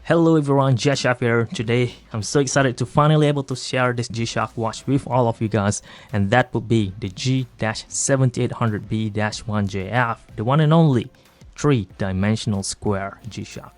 Hello everyone, G-shock here. Today I'm so excited to finally able to share this G-shock watch with all of you guys, and that would be the G-7800B-1JF, the one and only 3-dimensional square G-shock.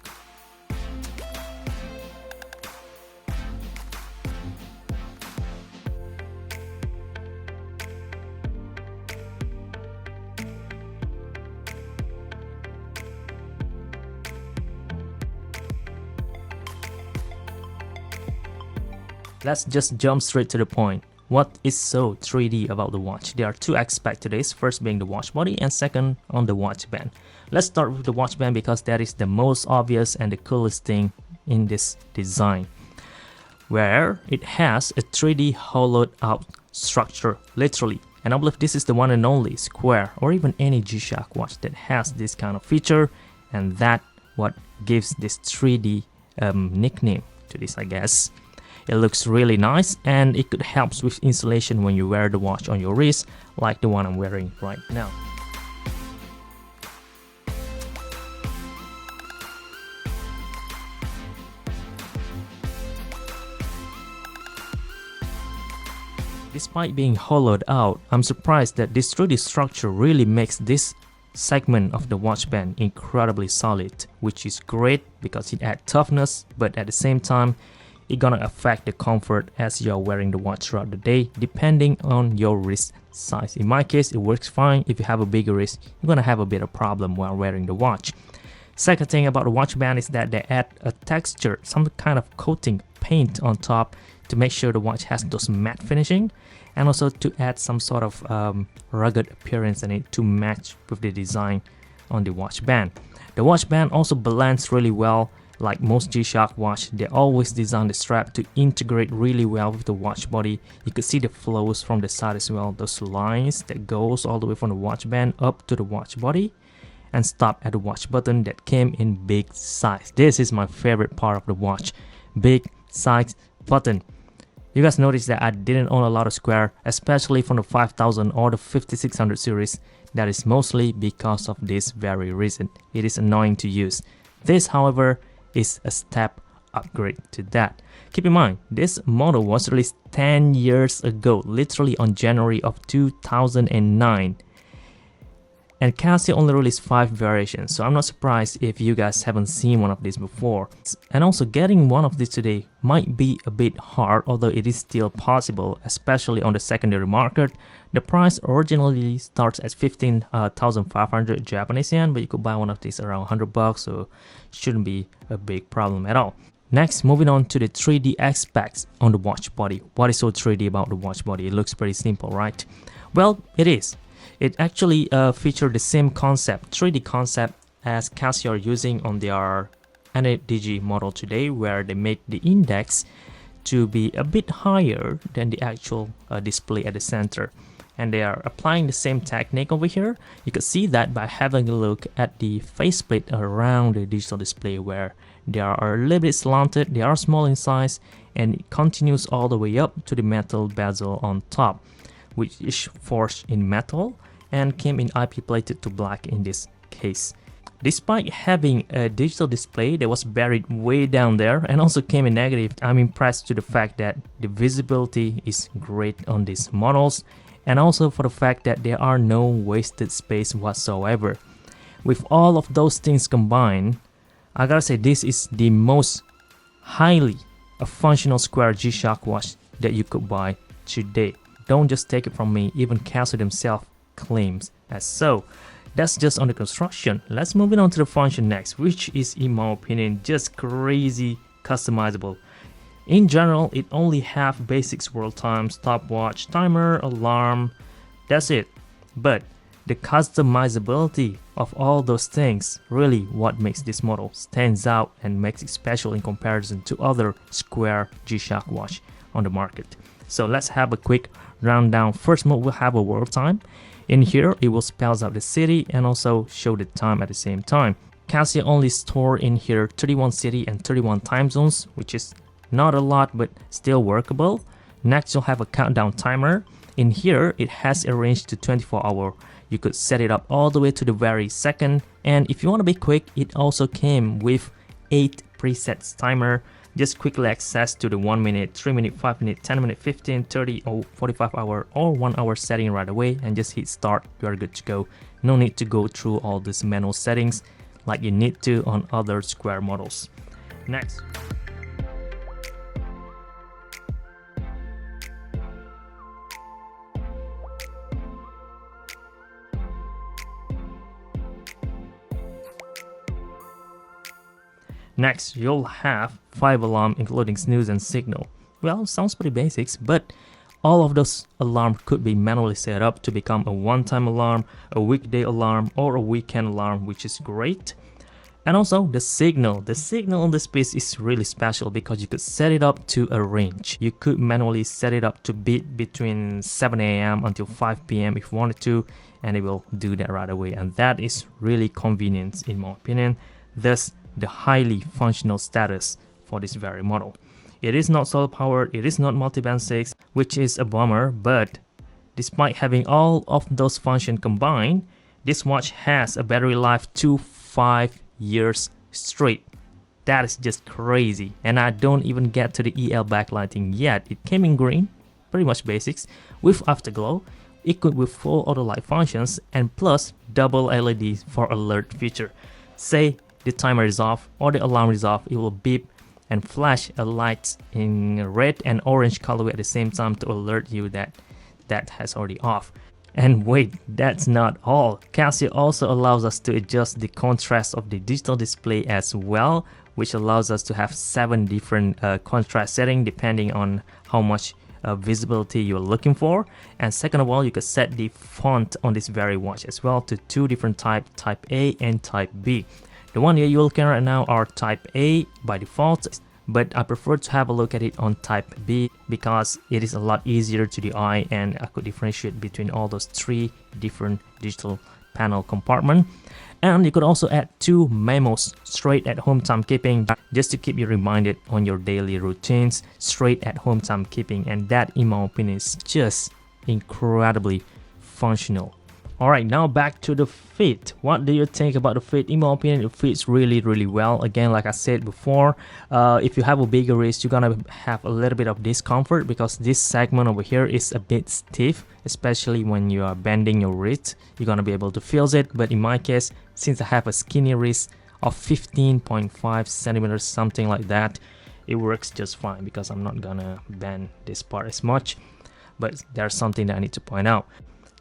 Let's just jump straight to the point. What is so 3D about the watch? There are two aspects to this, first being the watch body and second on the watch band. Let's start with the watch band because that is the most obvious and the coolest thing in this design, where it has a 3D hollowed out structure, literally. And I believe this is the one and only square or even any G-shock watch that has this kind of feature, and that what gives this 3D nickname to this, I guess. It looks really nice and it could help with insulation when you wear the watch on your wrist, like the one I'm wearing right now. Despite being hollowed out, I'm surprised that this 3D structure really makes this segment of the watch band incredibly solid, which is great because it adds toughness, but at the same time it's gonna affect the comfort as you're wearing the watch throughout the day, depending on your wrist size. In my case, it works fine. If you have a bigger wrist, you're gonna have a bit of problem while wearing the watch. Second thing about the watch band is that they add a texture, some kind of coating paint on top to make sure the watch has those matte finishing, and also to add some sort of rugged appearance in it to match with the design on the watch band. The watch band also blends really well. Like most G-shock watch, they always design the strap to integrate really well with the watch body. You could see the flows from the side as well, those lines that goes all the way from the watch band up to the watch body and stop at the watch button that came in big size. This is my favorite part of the watch, big size button. You guys notice that I didn't own a lot of square, especially from the 5000 or the 5600 series. That is mostly because of this very reason. It is annoying to use. This, however, is a step upgrade to that. Keep in mind, this model was released 10 years ago, literally on January of 2009. And Casio only released 5 variations, so I'm not surprised if you guys haven't seen one of these before. And also getting one of these today might be a bit hard, although it is still possible, especially on the secondary market. The price originally starts at 15,500 Japanese yen, but you could buy one of these around 100 bucks, so it shouldn't be a big problem at all. Next, moving on to the 3D aspects on the watch body. What is so 3D about the watch body? It looks pretty simple, right? Well, it is. It actually features the same concept, 3D concept, as Casio are using on their NADG model today, where they make the index to be a bit higher than the actual display at the center. And they are applying the same technique over here. You can see that by having a look at the faceplate around the digital display, where they are a little bit slanted, they are small in size, and it continues all the way up to the metal bezel on top, which is forged in metal and came in IP plated to black in this case. Despite having a digital display that was buried way down there and also came in negative, I'm impressed to the fact that the visibility is great on these models, and also for the fact that there are no wasted space whatsoever. With all of those things combined, I gotta say this is the most highly a functional square G-shock watch that you could buy today. Don't just take it from me, even Casio themselves claims as so. That's just on the construction. Let's move on to the function next, which is, in my opinion, just crazy customizable. In general, it only have basics, world time, stopwatch, timer, alarm, that's it. But the customizability of all those things really what makes this model stands out and makes it special in comparison to other square G-shock watch on the market. So let's have a quick rundown. First mode will have a world time. In here, it will spells out the city and also show the time at the same time. Casio only store in here 31 city and 31 time zones, which is not a lot but still workable. Next, you'll have a countdown timer. In here, it has a range to 24 hours. You could set it up all the way to the very second, and if you want to be quick, it also came with 8 preset timer. Just quickly access to the 1 minute, 3 minute, 5 minute, 10 minute, 15, 30 or 45 hour or 1 hour setting right away and just hit start. You are good to go. No need to go through all these manual settings like you need to on other square models. Next. Next, you'll have 5 alarms including snooze and signal. Well, sounds pretty basics, but all of those alarms could be manually set up to become a one-time alarm, a weekday alarm, or a weekend alarm, which is great. And also the signal on this piece is really special because you could set it up to a range. You could manually set it up to beat between 7 a.m. until 5 p.m. if you wanted to, and it will do that right away. And that is really convenient in my opinion. Thus, the highly functional status for this very model. It is not solar powered, it is not multiband 6, which is a bummer, but despite having all of those functions combined, this watch has a battery life to 5 years straight. That is just crazy, and I don't even get to the EL backlighting yet. It came in green, pretty much basics, with afterglow, equipped with full auto light functions, and plus double LED for alert feature. Say the timer is off or the alarm is off, it will beep and flash a light in red and orange colorway at the same time to alert you that that has already off. And wait, that's not all. Casio also allows us to adjust the contrast of the digital display as well, which allows us to have 7 different contrast settings depending on how much visibility you're looking for. And second of all, you could set the font on this very watch as well to 2 different types, type A and type B. The one here you're looking at right now are type A by default, but I prefer to have a look at it on type B because it is a lot easier to the eye and I could differentiate between all those 3 different digital panel compartments. And you could also add 2 memos straight at home timekeeping just to keep you reminded on your daily routines, straight at home timekeeping, and that in my opinion is just incredibly functional. Alright, now back to the fit. What do you think about the fit? In my opinion, it fits really well. Again, like I said before, if you have a bigger wrist, you're gonna have a little bit of discomfort because this segment over here is a bit stiff, especially when you are bending your wrist. You're gonna be able to feel it, but in my case, since I have a skinny wrist of 15.5 centimeters, something like that, it works just fine because I'm not gonna bend this part as much. But there's something that I need to point out.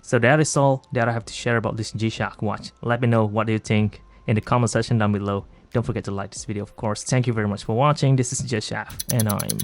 So that is all that I have to share about this G-Shock watch. Let me know what do you think in the comment section down below. Don't forget to like this video, of course. Thank you very much for watching. This is gshock, and I'm